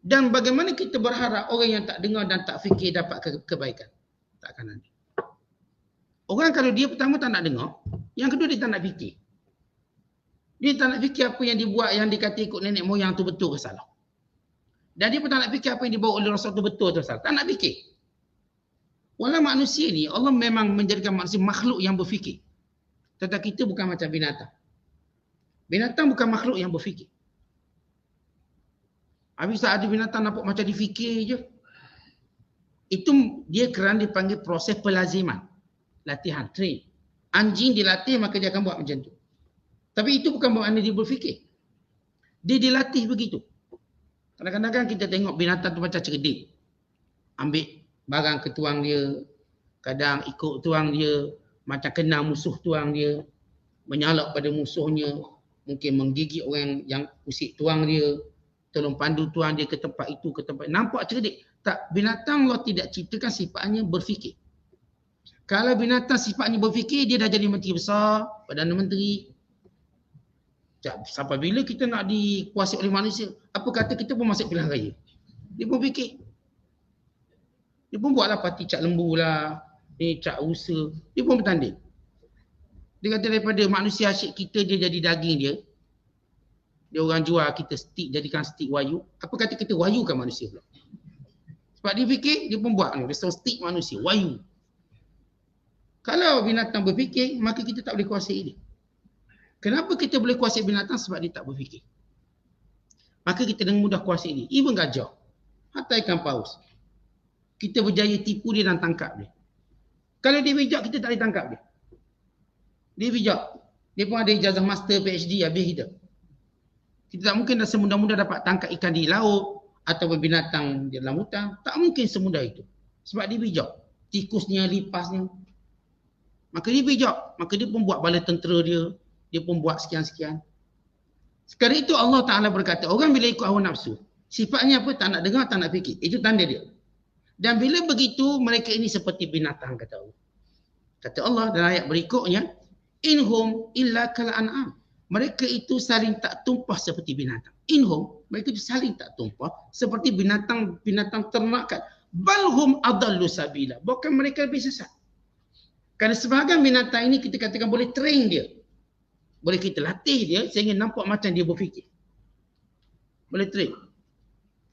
Dan bagaimana kita berharap orang yang tak dengar dan tak fikir dapat kebaikan? Tak akan ada. Orang kalau dia pertama tak nak dengar, yang kedua dia tak nak fikir. Dia tak nak fikir apa yang dibuat, yang dikata ikut nenek moyang tu betul ke salah. Dan dia pun tak nak fikir apa yang dibawa oleh Rasul tu betul atau salah. Tak nak fikir. Walau manusia ni, Allah memang menjadikan manusia makhluk yang berfikir. Tetapi kita bukan macam binatang. Binatang bukan makhluk yang berfikir. Habis ada binatang nampak macam difikir je. Itu dia kerana dipanggil proses pelaziman. Latihan, train. Anjing dilatih maka dia akan buat macam tu. Tapi itu bukan bermakna dia berfikir. Dia dilatih begitu. Kadang-kadang kan kita tengok binatang tu macam cerdik. Ambil barang ke tuang dia. Kadang ikut tuang dia. Macam kenal musuh tuang dia. Menyalak pada musuhnya. Mungkin menggigit orang yang usik tuang dia. Tolong pandu tuang dia ke tempat itu, ke tempat. Nampak cerdik. Tak, binatang Allah tidak ciptakan sifatnya berfikir. Kalau binatang sifatnya berfikir, dia dah jadi menteri besar, Perdana Menteri. Sampai bila kita nak dikuasai oleh manusia? Apa kata kita pun masuk pilihan raya? Dia pun fikir. Dia pun buatlah parti Cak Lembu lah, Cak Rusa. Dia pun bertanding. Dia kata daripada manusia asyik kita, dia jadi daging dia. Dia orang jual kita stick, jadikan stick wayu. Apa kata kita wayukan manusia pula? Sebab dia fikir, dia pun buat. Dia so stick manusia, wayu. Kalau binatang berfikir, maka kita tak boleh kuasai dia. Kenapa kita boleh kuasai binatang? Sebab dia tak berfikir. maka kita dengan mudah kuasai dia. Even gajah, hatta ikan paus, kita berjaya tipu dia dan tangkap dia. Kalau dia bijak, kita tak boleh tangkap dia. Dia bijak. Dia pun ada ijazah master PhD habis kita. Kita tak mungkin dah semudah-mudah dapat tangkap ikan di laut atau binatang di dalam hutan. Tak mungkin semudah itu. Sebab dia bijak. Tikusnya, lipasnya. Maka dia bijak. Maka dia pun buat bala tentera dia. Dia pun buat sekian-sekian. Sekarang itu Allah Ta'ala berkata, orang bila ikut hawa nafsu, sifatnya apa? Tak nak dengar, tak nak fikir. Itu tanda dia. Dan bila begitu, mereka ini seperti binatang, kata Allah. Kata Allah dalam ayat berikutnya, inhum illa kal an'am. Mereka itu saling tak tumpah seperti binatang. Inhum, mereka itu saling tak tumpah seperti binatang ternakan. Balhum adallu sabila. Bukan mereka lebih sesat. Kerana sebahagian binatang ini kita katakan boleh train dia. Boleh kita latih dia sehingga nampak macam dia berfikir. Boleh train.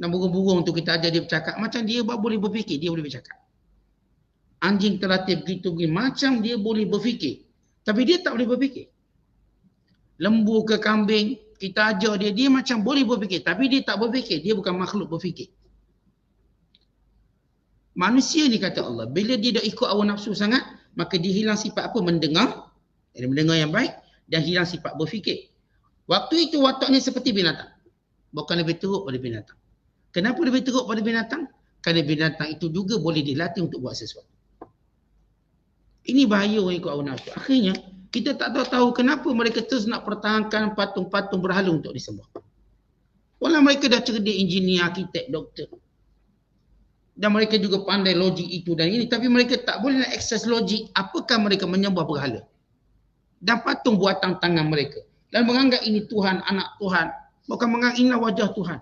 Dan burung-burung tu kita ajar dia bercakap. Macam dia boleh berfikir, dia boleh bercakap. Anjing terlatih begitu, macam dia boleh berfikir. Tapi dia tak boleh berfikir. Lembu ke kambing, kita ajar dia, dia macam boleh berfikir. Tapi dia tak berfikir, dia bukan makhluk berfikir. Manusia ni kata Allah, bila dia dah ikut hawa nafsu sangat, maka dia hilang sifat apa? Mendengar. Dia mendengar yang baik dan hilang sifat berfikir. Waktu itu wataknya seperti binatang. Bukan lebih teruk pada binatang. Kenapa lebih teruk pada binatang? Kerana binatang itu juga boleh dilatih untuk buat sesuatu. Ini bahaya orang ikut hawa nafsu. Akhirnya, kita tak tahu kenapa mereka terus nak pertahankan patung-patung berhala untuk disembah. Walau mereka dah cerdik, engineer, arkitek, doktor. Dan mereka juga pandai logik itu dan ini. Tapi mereka tak boleh nak akses logik apakah mereka menyembah berhala. Dan patung buatan tangan mereka. Dan menganggap ini Tuhan, anak Tuhan. Bukan menganggap inilah wajah Tuhan.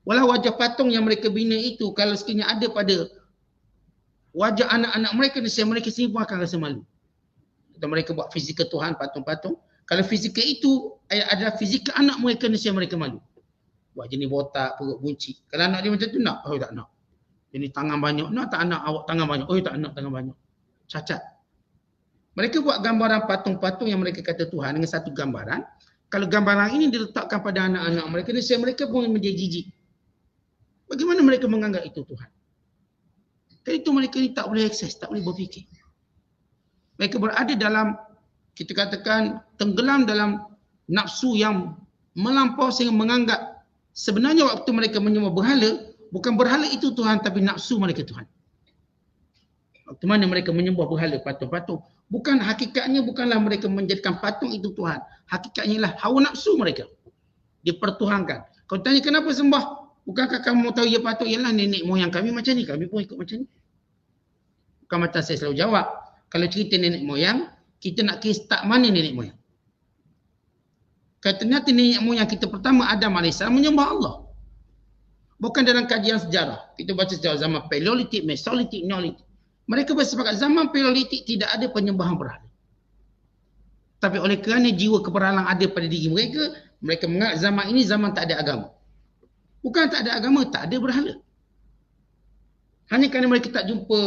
Walau wajah patung yang mereka bina itu, kalau sekiranya ada pada wajah anak-anak mereka, nescaya mereka sendiri pun akan rasa malu. Dan mereka buat fizikal Tuhan, patung-patung. Kalau fizikal itu adalah fizikal anak mereka, nescaya mereka malu. Buat jenis botak, perut bunci. Kalau anak dia macam tu nak? Oh tak nak. Jenis tangan banyak. Nak tak nak awak tangan banyak? Oh tak nak tangan banyak. Cacat. Mereka buat gambaran patung-patung yang mereka kata Tuhan dengan satu gambaran. Kalau gambaran ini diletakkan pada anak-anak mereka, nescaya mereka pun menjadi jijik. Bagaimana mereka menganggap itu Tuhan? Kan itu mereka ni tak boleh akses, tak boleh berfikir. Mereka berada dalam, kita katakan, tenggelam dalam nafsu yang melampau sehingga menganggap sebenarnya waktu mereka menyembah berhala, bukan berhala itu Tuhan, tapi nafsu mereka Tuhan. Waktu mana mereka menyembah berhala, patung-patung, bukan hakikatnya, bukanlah mereka menjadikan patung itu Tuhan. Hakikatnya ialah hawa nafsu mereka. Dipertuhankan. Kau tanya kenapa sembah? Bukankah kamu tahu ia patut? Ialah nenek moyang kami macam ni, kami pun ikut macam ni. Bukan macam saya selalu jawab. Kalau cerita nenek moyang, kita nak kes tak mana nenek moyang. Kalau ternyata nenek moyang kita pertama Adam AS menyembah Allah. Bukan dalam kajian sejarah. Kita baca sejarah zaman Paleolitik, Mesolitik, Neolitik. Mereka bersepakat zaman Paleolitik tidak ada penyembahan berhala. Tapi oleh kerana jiwa keberhalang ada pada diri mereka, mereka menganggap zaman ini zaman tak ada agama. Bukan tak ada agama, tak ada berhala. Hanya kerana mereka tak jumpa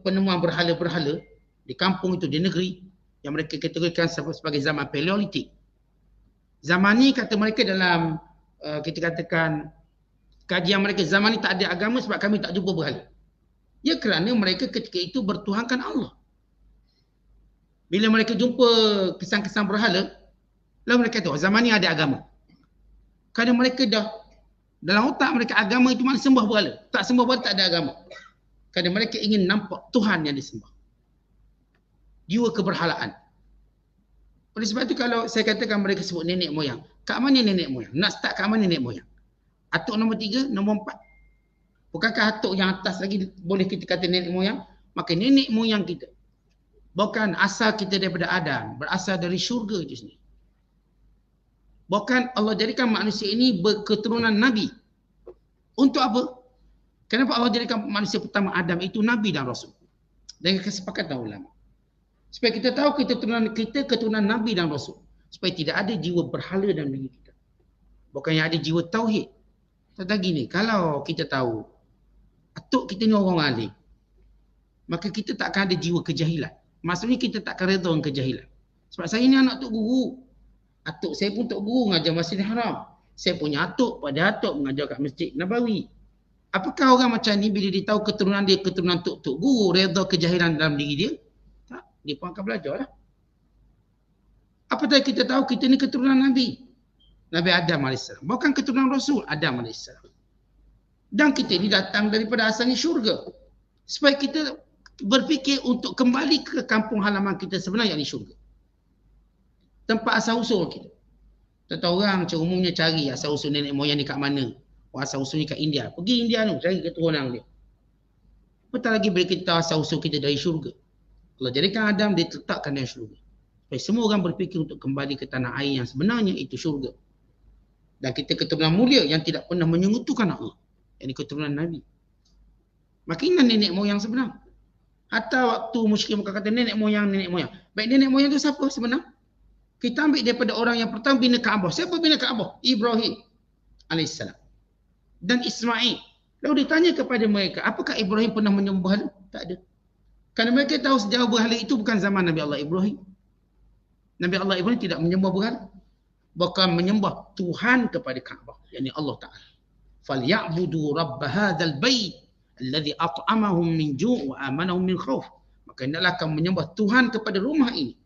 penemuan berhala-berhala di kampung itu, di negeri, yang mereka kategorikan sebagai zaman Paleolitik. Zaman ni kata mereka dalam, kita katakan, kajian mereka, zaman ni tak ada agama sebab kami tak jumpa berhala. Ya kerana mereka ketika itu bertuhankan Allah. Bila mereka jumpa kesan-kesan berhala, lalu mereka kata, zaman ni ada agama. Kerana mereka dah, dalam otak mereka agama itu mana sembah berhala. Tak sembah berhala tak ada agama. Kerana mereka ingin nampak Tuhan yang disembah. Jiwa keberhalaan. Oleh sebab itu kalau saya katakan mereka sebut nenek moyang. Kat mana nenek moyang? Nak start kat mana nenek moyang? Atuk nombor 3, nombor 4. Bukankah atuk yang atas lagi boleh kita kata nenek moyang? Maka nenek moyang kita. Bukan asal kita daripada Adam. Berasal dari syurga itu sendiri. Bukan Allah jadikan manusia ini berketurunan Nabi. Untuk apa? Kenapa Allah jadikan manusia pertama Adam itu Nabi dan Rasul? Dengan kesepakatan ulama. Supaya kita tahu kita keturunan Nabi dan Rasul. Supaya tidak ada jiwa berhala dalam diri kita. Bukan yang ada jiwa tauhid. Tentang gini, kalau kita tahu atuk kita ni orang alim, maka kita tak akan ada jiwa kejahilan. Maksudnya kita tak akan redha dengan kejahilan. Sebab saya ni anak tok guru. Atuk saya pun tok guru ngajar Masjidil Haram. Saya punya atuk, pada atuk mengajar kat Masjid Nabawi. Apakah orang macam ni bila dia tahu keturunan dia keturunan tok-tok guru, redha kejahilan dalam diri dia? Tak, dia pun akan belajar lah. Apatah kita tahu kita ni keturunan Nabi. Nabi Adam AS. Bukan keturunan Rasul, Adam AS. Dan kita ni datang daripada asalnya syurga. Supaya kita berfikir untuk kembali ke kampung halaman kita sebenarnya, yakni syurga. Tempat asal-usul kita. Tentang orang macam umumnya cari asal-usul nenek moyang ni kat mana. Asal-usulnya kat India. Pergi India tu, cari keturunan dia. Betul lagi bila kita tahu asal-usul kita dari syurga. Allah jadikan Adam, dia letakkan dari syurga. Supaya semua orang berfikir untuk kembali ke tanah air yang sebenarnya itu syurga. Dan kita keturunan mulia yang tidak pernah menyentuhkan Allah. Yang keturunan Nabi. Maka ini nenek moyang sebenar. Hatta waktu musyrik kata nenek moyang. Baik, nenek moyang itu siapa sebenar? Kita ambil daripada orang yang pertama bina Kaabah. Siapa bina Kaabah? Ibrahim AS. Dan Ismail. Lalu ditanya kepada mereka, apakah Ibrahim pernah menyembah berhala? Tak ada. Kerana mereka tahu sejarah berhala itu bukan zaman Nabi Allah Ibrahim. Nabi Allah Ibrahim tidak menyembah berhala. Bahkan menyembah Tuhan kepada Kaabah. Yakni Allah Ta'ala. فَلْيَعْبُدُوا رَبَّ هَذَا الْبَيْتِ الَّذِي أَطْعَمَهُم مِّن جُوعٍ وَآمَنَهُم مِّن خَوْفٍ. Maka hendaklah kamu menyembah Tuhan kepada rumah ini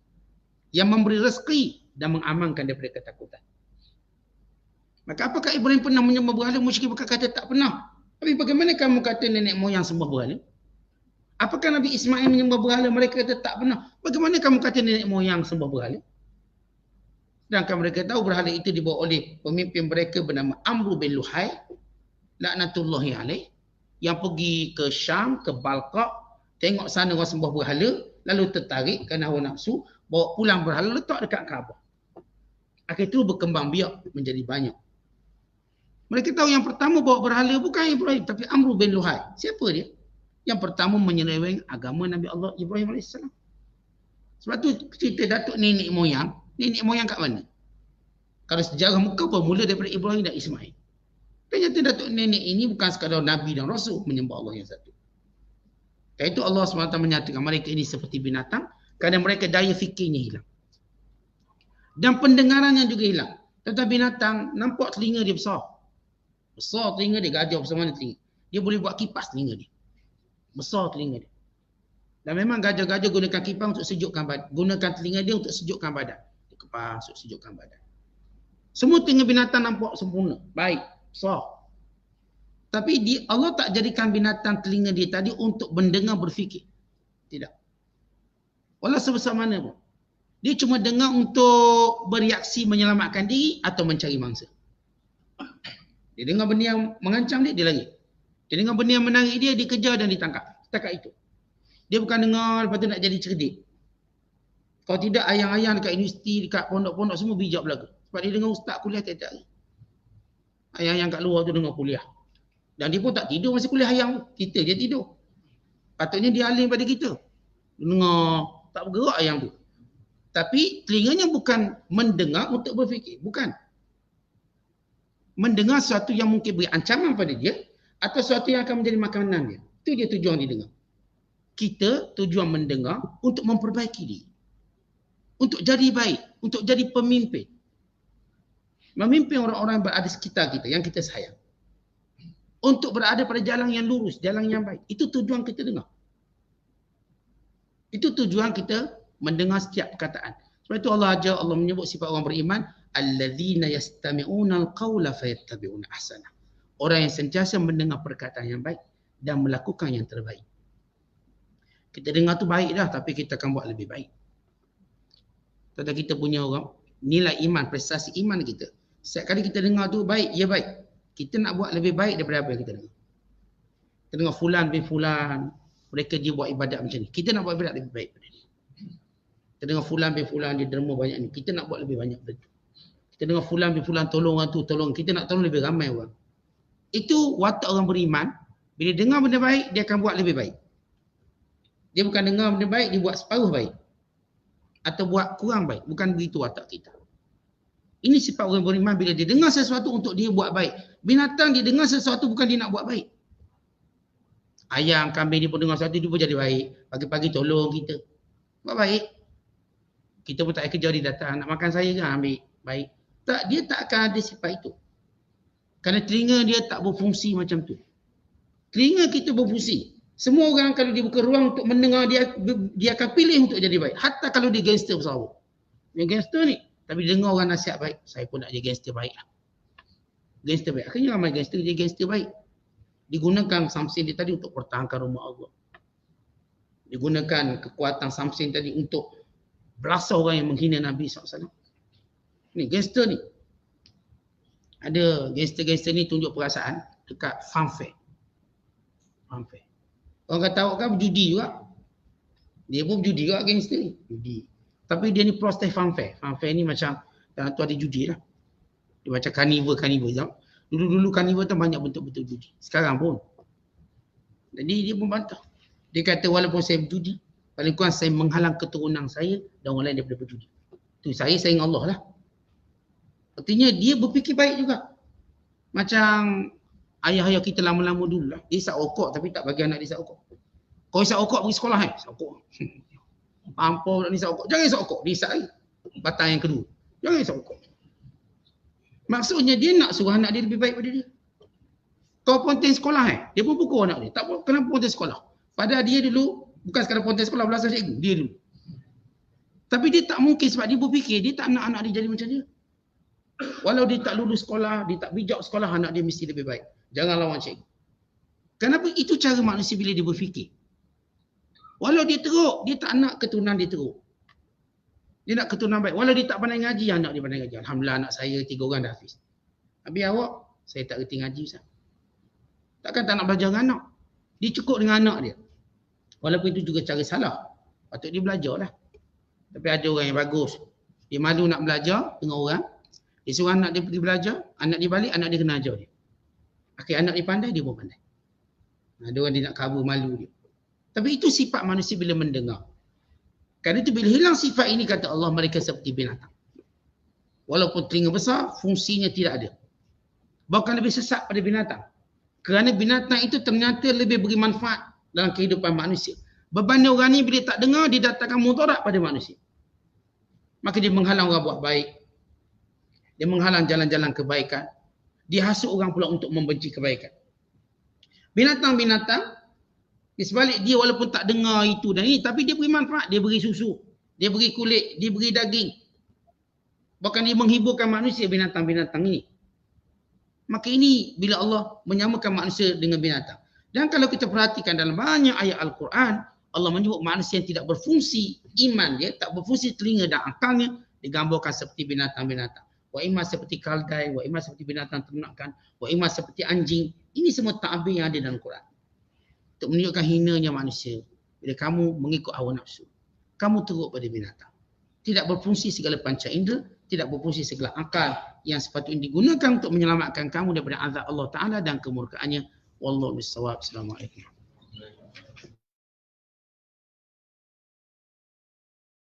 yang memberi rezeki dan mengamankan daripada ketakutan. Maka apakah Ibrahim pernah menyembah berhala? Musyrik berkata tak pernah. Tapi bagaimana kamu kata nenek moyang sembah berhala? Apakah Nabi Ismail menyembah berhala? Mereka kata tak pernah. Bagaimana kamu kata nenek moyang sembah berhala? Sedangkan mereka tahu berhala itu dibawa oleh pemimpin mereka bernama Amr bin Luhai, laknatullahi alaih, yang pergi ke Syam, ke Balqa, tengok sana orang sembah berhala, lalu tertarik kerana hawa nafsu, bawa pulang berhala, letak dekat Kaabah. Akhirnya itu berkembang biak menjadi banyak. Mereka tahu yang pertama bawa berhala bukan Ibrahim, tapi Amr bin Luhai. Siapa dia? Yang pertama menyeleweng agama Nabi Allah Ibrahim AS. Sebab tu cerita datuk nenek moyang kat mana? Kalau sejarah muka bermula daripada Ibrahim dan Ismail. Ternyata datuk nenek ini bukan sekadar Nabi dan Rasul, menyembah Allah yang satu. Dan itu Allah SWT menyatakan mereka ini seperti binatang kerana mereka daya fikirnya hilang. Dan pendengarannya juga hilang. Tentang binatang, nampak telinga dia besar. Besar telinga dia, gajah besar mana telinga. Dia boleh buat kipas telinga dia. Besar telinga dia. Dan memang gajah-gajah gunakan kipas untuk sejukkan badan. Gunakan telinga dia untuk sejukkan badan. Dia kipas untuk sejukkan badan. Semua telinga binatang nampak sempurna. Baik, besar. Tapi Allah tak jadikan binatang telinga dia tadi untuk mendengar berfikir. Tidak. Walau sebesar mana pun. Dia cuma dengar untuk bereaksi menyelamatkan diri atau mencari mangsa. Dia dengar benda yang mengancam dia, dia lari. Dia dengar benda yang menarik dia, dia kejar dan ditangkap. Setakat itu. Dia bukan dengar lepas tu nak jadi cerdik. Kalau tidak, ayang-ayang dekat universiti, dekat pondok-pondok semua bijak belaga. Sebab dia dengar ustaz kuliah tiap-tiap hari. Ayang-ayang kat luar tu dengar kuliah. Dan dia pun tak tidur masa kuliah ayang. Kita dia tidur. Patutnya dia alim pada kita. Dengar, tak bergerak ayang tu. Tapi telinganya bukan mendengar untuk berfikir. Bukan. Mendengar sesuatu yang mungkin beri ancaman pada dia atau sesuatu yang akan menjadi makanan dia. Itu dia tujuan dia dengar. Kita tujuan mendengar untuk memperbaiki diri. Untuk jadi baik. Untuk jadi pemimpin. Memimpin orang-orang yang berada di sekitar kita, yang kita sayang. Untuk berada pada jalan yang lurus, jalan yang baik. Itu tujuan kita dengar. Itu tujuan kita mendengar setiap perkataan. Sebab itu Allah ajar, Allah menyebut sifat orang beriman, alladzina yastami'una al-qawla fayattabi'una ahsana. Orang yang sentiasa mendengar perkataan yang baik dan melakukan yang terbaik. Kita dengar tu baik dah, tapi kita akan buat lebih baik. Tentang kita punya orang, nilai iman, prestasi iman kita. Setiap kali kita dengar tu baik, ya baik. Kita nak buat lebih baik daripada apa yang kita dengar. Kita dengar fulan bin fulan, mereka dia buat ibadat macam ni. Kita nak buat ibadat lebih baik daripada dia. Kita dengar fulan bin fulan, dia derma banyak ni. Kita nak buat lebih banyak daripada itu. Kita dengar fulan bin fulan, tolong orang tu, tolong. Kita nak tolong lebih ramai orang. Itu watak orang beriman. Bila dengar benda baik, dia akan buat lebih baik. Dia bukan dengar benda baik, dia buat separuh baik. Atau buat kurang baik. Bukan begitu watak kita. Ini sifat orang beriman bila dia dengar sesuatu untuk dia buat baik. Binatang dia dengar sesuatu bukan dia nak buat baik. Ayam, kambing dia pun dengar sesuatu, dia pun jadi baik. Pagi-pagi tolong kita. Buat baik. Kita pun tak kerja, dia datang. Nak makan saya kan ambil. Baik. Tak, dia tak akan ada sifat itu. Kerana telinga dia tak berfungsi macam tu. Telinga kita berfungsi. Semua orang kalau dibuka ruang untuk mendengar, dia akan pilih untuk jadi baik. Hatta kalau dia gangster bersawak. Dia gangster ni. Tapi dengar orang nasihat baik. Saya pun nak jadi gangster baik lah. Gangster baik. Akhirnya ramai gangster jadi gangster baik. Digunakan Samsin dia tadi untuk pertahankan rumah Allah. Digunakan kekuatan Samsin tadi untuk belasah orang yang menghina Nabi SAW. Ni gangster ni. Ada gangster-gangster ni tunjuk perasaan dekat funfair. Funfair. Orang kata awak kan berjudi juga. Dia pun berjudi juga gangster ni. Judi. Tapi dia ni proses funfair. Funfair ni macam dalam tu ada judi lah. Dia macam carnival. Dulu-dulu carnival tu banyak bentuk-bentuk judi. Sekarang pun. Jadi dia pun bantah. Dia kata walaupun saya berjudi, paling kurang saya menghalang keturunan saya dan orang lain daripada berjudi. Tu saya sayang Allah lah. Artinya dia berfikir baik juga. Macam ayah-ayah kita lama-lama dulu lah. Dia isap rokok tapi tak bagi anak dia isap rokok. Kau isap rokok pergi sekolah isap rokok. Ampun nak isap rokok. Jangan isap rokok. Dia isap lagi. Batang yang kedua. Jangan isap rokok. Maksudnya dia nak suruh anak dia lebih baik pada dia. Kau ponten sekolah dia pun pukul anak dia. Tak apa, kenapa ponten sekolah? Padahal dia dulu bukan sekadar ponten sekolah, belasan cikgu. Dia dulu. Tapi dia tak mungkin sebab dia berfikir dia tak nak anak dia jadi macam dia. Walau dia tak lulus sekolah, dia tak bijak sekolah, anak dia mesti lebih baik. Jangan lawan cikgu. Kenapa? Itu cara manusia bila dia berfikir. Walau dia teruk, dia tak nak keturunan dia teruk. Dia nak keturunan baik. Walau dia tak pandai ngaji, anak dia pandai ngaji. Alhamdulillah anak saya 3 orang dah hafiz. Habis awak, saya tak reti ngaji Ustaz. Takkan tak nak belajar dengan anak. Dia cukup dengan anak dia. Walaupun itu juga cara salah. Patut dia belajar lah. Tapi ada orang yang bagus. Dia malu nak belajar dengan orang. Dia suruh anak dia pergi belajar. Anak dia balik, anak dia kena ajar dia. Akhir anak dia pandai, dia pun pandai. Ada orang dia nak cover malu dia. Tapi itu sifat manusia bila mendengar. Kerana itu bila hilang sifat ini kata Allah mereka seperti binatang. Walaupun telinga besar, fungsinya tidak ada. Bahkan lebih sesat pada binatang. Kerana binatang itu ternyata lebih beri manfaat dalam kehidupan manusia. Berbanding orang ni bila tak dengar, dia datangkan mudarat pada manusia. Maka dia menghalang orang buat baik. Dia menghalang jalan-jalan kebaikan. Dia hasut orang pula untuk membenci kebaikan. Binatang-binatang, di sebalik dia walaupun tak dengar itu dan ini, tapi dia beri manfaat. Dia beri susu, dia beri kulit, dia beri daging. Bahkan dia menghiburkan manusia binatang-binatang ini. Maka ini bila Allah menyamakan manusia dengan binatang. Dan kalau kita perhatikan dalam banyak ayat Al-Quran, Allah menyebut manusia yang tidak berfungsi iman dia, tak berfungsi telinga dan akalnya, digambarkan seperti binatang-binatang. Wa imma seperti kaldai, wa imma seperti binatang ternakan, wa imma seperti anjing. Ini semua ta'bir yang ada dalam Quran. Untuk menunjukkan hinanya manusia. Bila kamu mengikut hawa nafsu, kamu teruk pada binatang. Tidak berfungsi segala panca indera, tidak berfungsi segala akal yang sepatutnya digunakan untuk menyelamatkan kamu daripada azab Allah Ta'ala dan kemurkaannya. Wallahu bissawab. Assalamualaikum.